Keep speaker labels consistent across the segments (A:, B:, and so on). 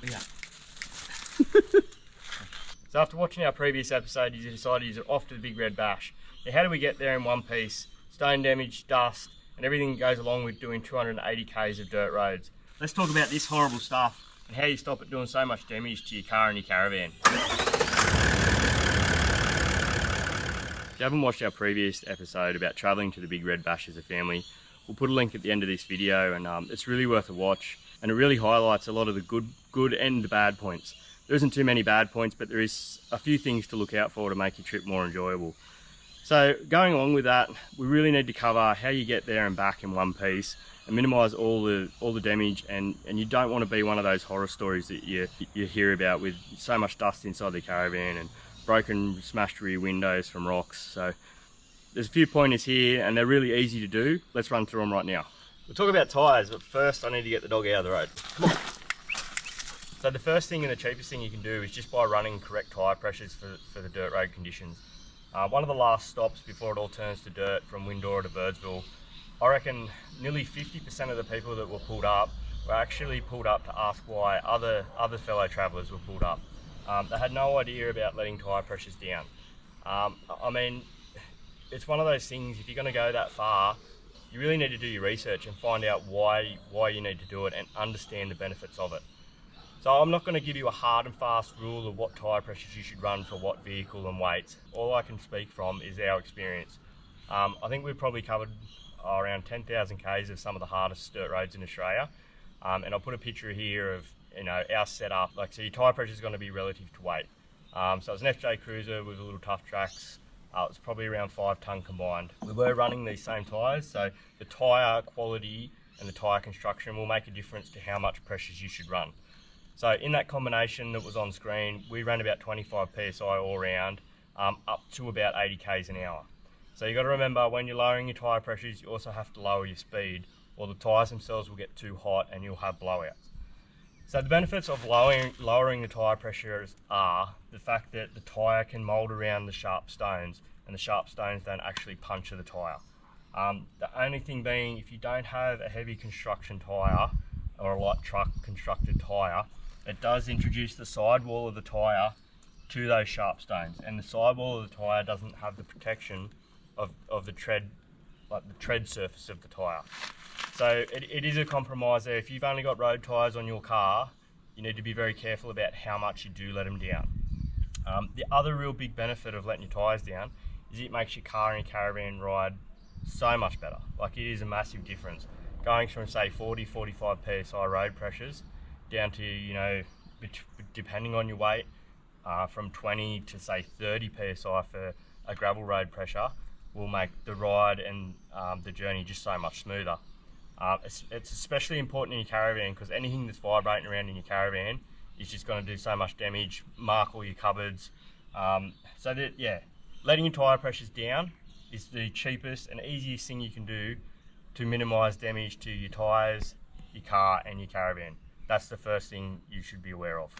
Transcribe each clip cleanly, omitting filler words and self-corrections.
A: Yeah.
B: So after watching our previous episode, you decided you're off to the Big Red Bash. Now, how do we get there in one piece? Stone damage, dust, and everything that goes along with doing 280 k's of dirt roads. Let's talk about this horrible stuff and how you stop it doing so much damage to your car and your caravan. If you haven't watched our previous episode about travelling to the Big Red Bash as a family, we'll put a link at the end of this video, and it's really worth a watch, and it really highlights a lot of the good and the bad points. There isn't too many bad points, but there is a few things to look out for to make your trip more enjoyable. So going along with that, we really need to cover how you get there and back in one piece and minimise all the damage, and you don't want to be one of those horror stories that you hear about with so much dust inside the caravan and broken, smashed rear windows from rocks. So there's a few pointers here and they're really easy to do. Let's run through them right now. We'll talk about tyres, but first I need to get the dog out of the road. Come on. So the first thing and the cheapest thing you can do is just by running correct tyre pressures for the dirt road conditions. One of the last stops before it all turns to dirt from Windora to Birdsville, I reckon nearly 50% of the people that were pulled up were actually pulled up to ask why other fellow travellers were pulled up. They had no idea about letting tyre pressures down. I mean, it's one of those things, if you're going to go that far, you really need to do your research and find out why you need to do it and understand the benefits of it. So I'm not going to give you a hard and fast rule of what tyre pressures you should run for what vehicle and weights. All I can speak from is our experience. I think we've probably covered around 10,000 k's of some of the hardest dirt roads in Australia. And I'll put a picture here of our setup. So your tyre pressure is going to be relative to weight. So it's an FJ Cruiser with a little tough tracks. It's probably around 5 tonne combined. We were running these same tyres, so the tyre quality and the tyre construction will make a difference to how much pressures you should run. So in that combination that was on screen, we ran about 25 psi all round, up to about 80 k's an hour. So you've got to remember, when you're lowering your tyre pressures, you also have to lower your speed, or the tyres themselves will get too hot and you'll have blowouts. So the benefits of lowering the tyre pressures are the fact that the tyre can mould around the sharp stones, and the sharp stones don't actually puncture the tyre. The only thing being, if you don't have a heavy construction tyre or a light truck constructed tyre, it does introduce the sidewall of the tyre to those sharp stones, and the sidewall of the tyre doesn't have the protection of the tread, like the tread surface of the tyre. So it is a compromise there. If you've only got road tyres on your car, you need to be very careful about how much you do let them down. The other real big benefit of letting your tyres down is it makes your car and your caravan ride so much better. Like, it is a massive difference. Going from say 40-45 psi road pressures down to, depending on your weight, from 20 to say 30 psi for a gravel road pressure will make the ride and the journey just so much smoother. It's especially important in your caravan, because anything that's vibrating around in your caravan is just going to do so much damage, mark all your cupboards. So that, yeah, letting your tyre pressures down is the cheapest and easiest thing you can do to minimise damage to your tyres, your car and your caravan. That's the first thing you should be aware of.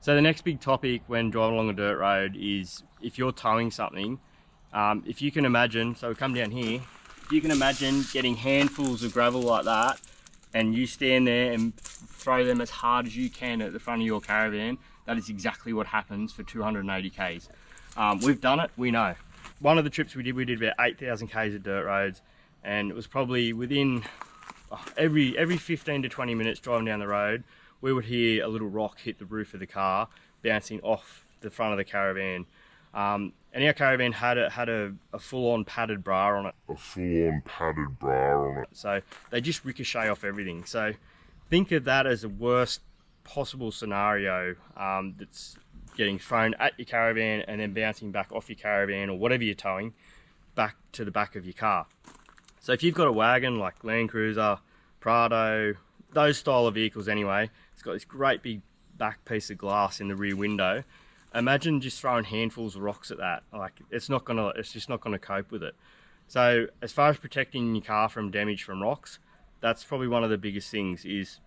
B: So the next big topic when driving along a dirt road is if you're towing something, if you can imagine, so we come down here, if you can imagine getting handfuls of gravel like that, and you stand there and throw them as hard as you can at the front of your caravan, that is exactly what happens for 280 k's. We've done it, we know. One of the trips we did about 8,000 k's of dirt roads, and it was probably within every 15 to 20 minutes driving down the road, we would hear a little rock hit the roof of the car, bouncing off the front of the caravan. And our caravan had a full-on padded bra on it. So they just ricochet off everything. So think of that as the worst possible scenario, that's getting thrown at your caravan and then bouncing back off your caravan or whatever you're towing back to the back of your car. So if you've got a wagon like Land Cruiser, Prado, those style of vehicles anyway, it's got this great big back piece of glass in the rear window. Imagine just throwing handfuls of rocks at that. Like, it's just not gonna cope with it. So as far as protecting your car from damage from rocks, that's probably one of the biggest things, is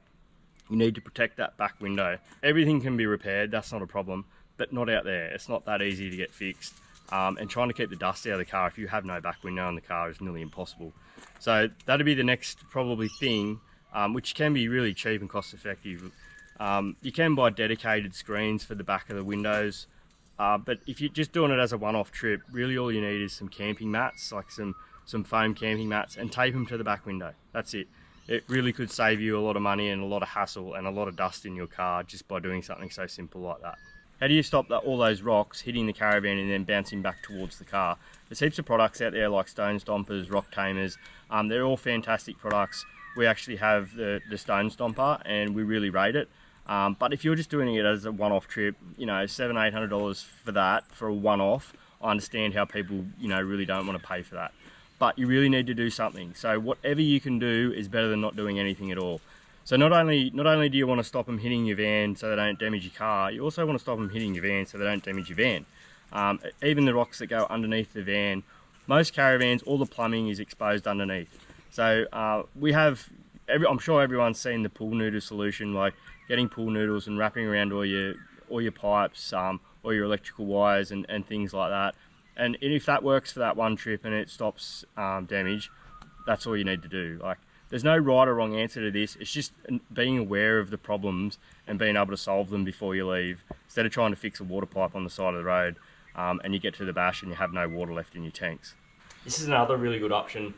B: you need to protect that back window. Everything can be repaired, that's not a problem, but not out there. It's not that easy to get fixed. And trying to keep the dust out of the car if you have no back window in the car is nearly impossible. So that'd be the next probably thing, which can be really cheap and cost effective, You can buy dedicated screens for the back of the windows, but if you're just doing it as a one-off trip, really all you need is some camping mats, like some foam camping mats, and tape them to the back window. That's it. It really could save you a lot of money and a lot of hassle and a lot of dust in your car just by doing something so simple like that. How do you stop all those rocks hitting the caravan and then bouncing back towards the car? There's heaps of products out there like stone stompers, rock tamers. They're all fantastic products. We actually have the stone stomper and we really rate it. But if you're just doing it as a one-off trip, you know, $700-800 for that, for a one-off, I understand how people, you know, really don't want to pay for that. But you really need to do something. So whatever you can do is better than not doing anything at all. So not only do you want to stop them hitting your van so they don't damage your car, you also want to stop them hitting your van so they don't damage your van. Even the rocks that go underneath the van, most caravans, all the plumbing is exposed underneath. So we have, I'm sure everyone's seen the pool noodle solution, like getting pool noodles and wrapping around all your pipes, or your electrical wires and things like that. And if that works for that one trip and it stops damage, that's all you need to do. Like, there's no right or wrong answer to this. It's just being aware of the problems and being able to solve them before you leave, instead of trying to fix a water pipe on the side of the road and you get to the bash and you have no water left in your tanks. This is another really good option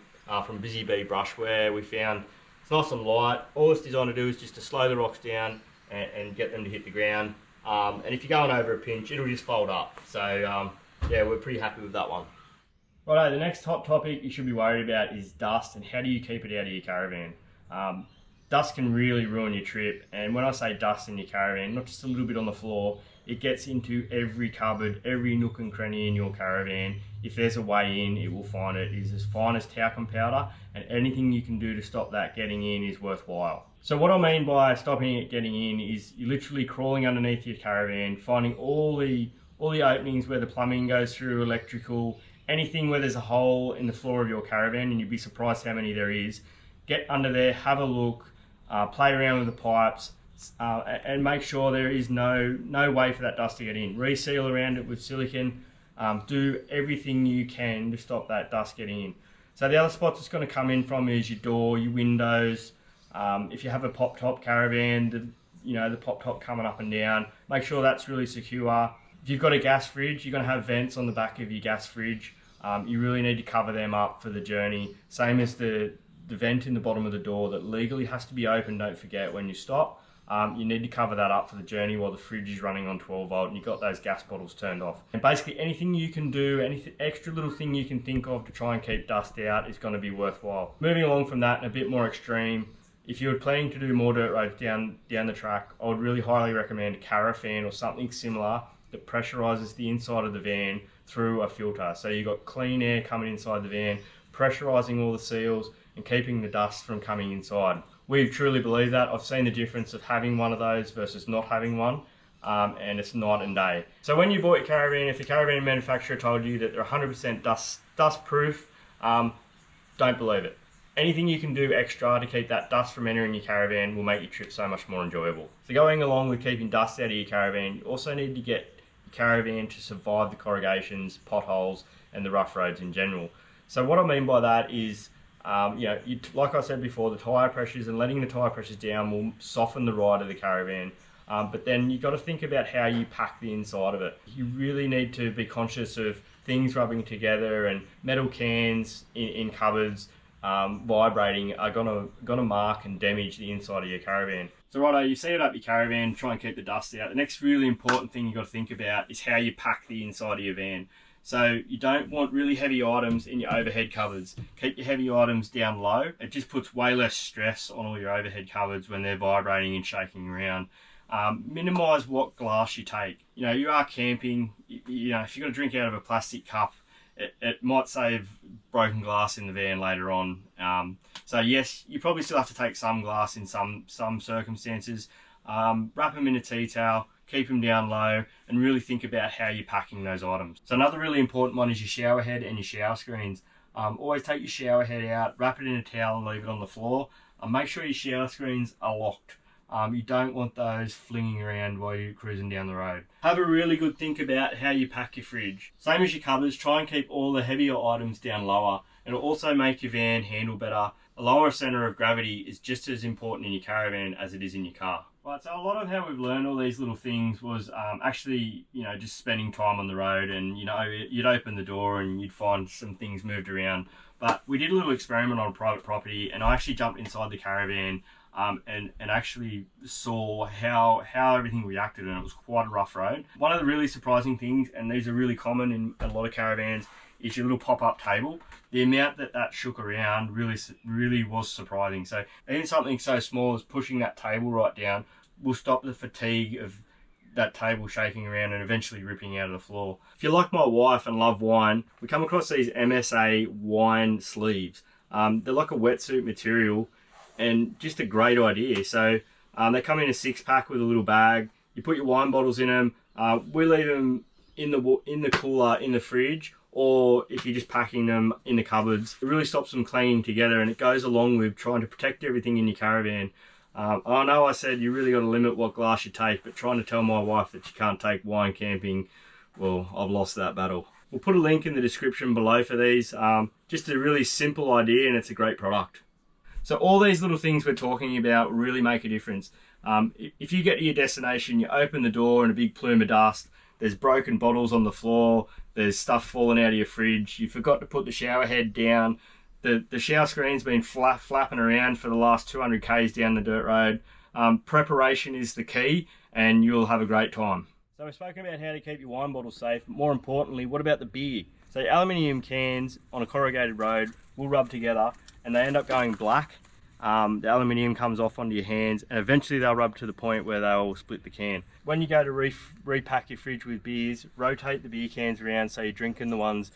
B: from Busy Bee Brushware. We found it's nice and light. All it's designed to do is just to slow the rocks down and get them to hit the ground. And if you're going over a pinch, it'll just fold up. So yeah, we're pretty happy with that one. Righto, the next hot topic you should be worried about is dust and how do you keep it out of your caravan. Dust can really ruin your trip, and when I say dust in your caravan, not just a little bit on the floor, it gets into every cupboard, every nook and cranny in your caravan. If there's a way in, it will find it. It is as fine as talcum powder, and anything you can do to stop that getting in is worthwhile. So what I mean by stopping it getting in is you're literally crawling underneath your caravan, finding all the openings where the plumbing goes through, electrical, anything where there's a hole in the floor of your caravan, and you'd be surprised how many there is. Get under there, have a look, play around with the pipes, and make sure there is no way for that dust to get in. Reseal around it with silicone. Do everything you can to stop that dust getting in. So the other spots it's going to come in from is your door, your windows. If you have a pop top caravan, the pop top coming up and down, make sure that's really secure. If you've got a gas fridge, you're going to have vents on the back of your gas fridge. You really need to cover them up for the journey. Same as the vent in the bottom of the door that legally has to be open, don't forget, when you stop. You need to cover that up for the journey while the fridge is running on 12 volt and you've got those gas bottles turned off. And basically anything you can do, any extra little thing you can think of to try and keep dust out is going to be worthwhile. Moving along from that, and a bit more extreme, if you're planning to do more dirt roads down the track, I would really highly recommend a caravan or something similar that pressurizes the inside of the van through a filter. So you've got clean air coming inside the van, pressurizing all the seals and keeping the dust from coming inside. We truly believe that. I've seen the difference of having one of those versus not having one, and it's night and day. So when you bought your caravan, if the caravan manufacturer told you that they're 100% dust proof, don't believe it. Anything you can do extra to keep that dust from entering your caravan will make your trip so much more enjoyable. So going along with keeping dust out of your caravan, you also need to get your caravan to survive the corrugations, potholes, and the rough roads in general. So what I mean by that is, like I said before, the tyre pressures and letting the tyre pressures down will soften the ride of the caravan. But then you've got to think about how you pack the inside of it. You really need to be conscious of things rubbing together, and metal cans in cupboards vibrating are gonna mark and damage the inside of your caravan. So righto, you set up your caravan, try and keep the dust out. The next really important thing you've got to think about is how you pack the inside of your van. So you don't want really heavy items in your overhead cupboards. Keep your heavy items down low. It just puts way less stress on all your overhead cupboards when they're vibrating and shaking around. Minimise what glass you take. You are camping, if you're going to drink out of a plastic cup, it might save broken glass in the van later on. So yes, you probably still have to take some glass in some circumstances. Wrap them in a tea towel, keep them down low, and really think about how you're packing those items. So another really important one is your shower head and your shower screens. Always take your shower head out, wrap it in a towel and leave it on the floor. Make sure your shower screens are locked. You don't want those flinging around while you're cruising down the road. Have a really good think about how you pack your fridge. Same as your cupboards, try and keep all the heavier items down lower. It'll also make your van handle better. A lower centre of gravity is just as important in your caravan as it is in your car. Right, so a lot of how we've learned all these little things was actually, just spending time on the road, and, you'd open the door and you'd find some things moved around. But we did a little experiment on private property, and I actually jumped inside the caravan and actually saw how everything reacted, and it was quite a rough road. One of the really surprising things, and these are really common in a lot of caravans, is your little pop-up table. The amount that shook around really was surprising. So even something so small as pushing that table right down will stop the fatigue of that table shaking around and eventually ripping out of the floor. If you're like my wife and love wine, we come across these MSA wine sleeves. They're like a wetsuit material and just a great idea. So they come in a 6-pack with a little bag. You put your wine bottles in them. We leave them in the cooler in the fridge, or if you're just packing them in the cupboards. It really stops them clinging together, and it goes along with trying to protect everything in your caravan. I know I said you really got to limit what glass you take, but trying to tell my wife that she can't take wine camping, well, I've lost that battle. We'll put a link in the description below for these. Just a really simple idea, and it's a great product. So all these little things we're talking about really make a difference. If you get to your destination, you open the door and a big plume of dust, there's broken bottles on the floor, there's stuff falling out of your fridge, you forgot to put the shower head down, the shower screen's been flapping around for the last 200 k's down the dirt road. Preparation is the key, and you'll have a great time. So we've spoken about how to keep your wine bottles safe, but more importantly, what about the beer? So aluminium cans on a corrugated road will rub together and they end up going black. The aluminium comes off onto your hands, and eventually they'll rub to the point where they'll split the can. When you go to repack your fridge with beers, rotate the beer cans around so you're drinking the ones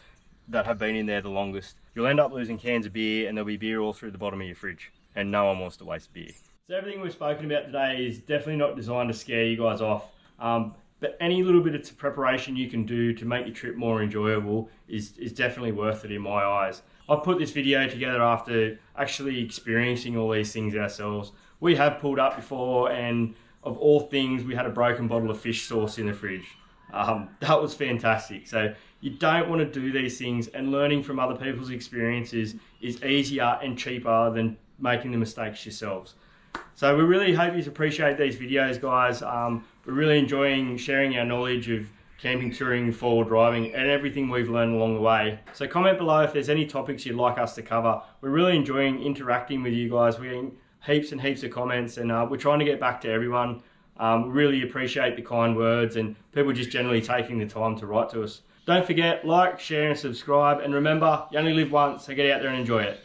B: that have been in there the longest. You'll end up losing cans of beer, and there'll be beer all through the bottom of your fridge, and no one wants to waste beer. So everything we've spoken about today is definitely not designed to scare you guys off, but any little bit of preparation you can do to make your trip more enjoyable is definitely worth it in my eyes. I've put this video together after actually experiencing all these things ourselves. We have pulled up before, and of all things, we had a broken bottle of fish sauce in the fridge. That was fantastic. So you don't want to do these things, and learning from other people's experiences is easier and cheaper than making the mistakes yourselves. So we really hope you appreciate these videos, guys. We're really enjoying sharing our knowledge of camping, touring, forward driving, and everything we've learned along the way. So comment below if there's any topics you'd like us to cover. We're really enjoying interacting with you guys. We're getting heaps and heaps of comments, and we're trying to get back to everyone. Really appreciate the kind words and people just generally taking the time to write to us. Don't forget, like, share and subscribe, and remember, you only live once, so get out there and enjoy it.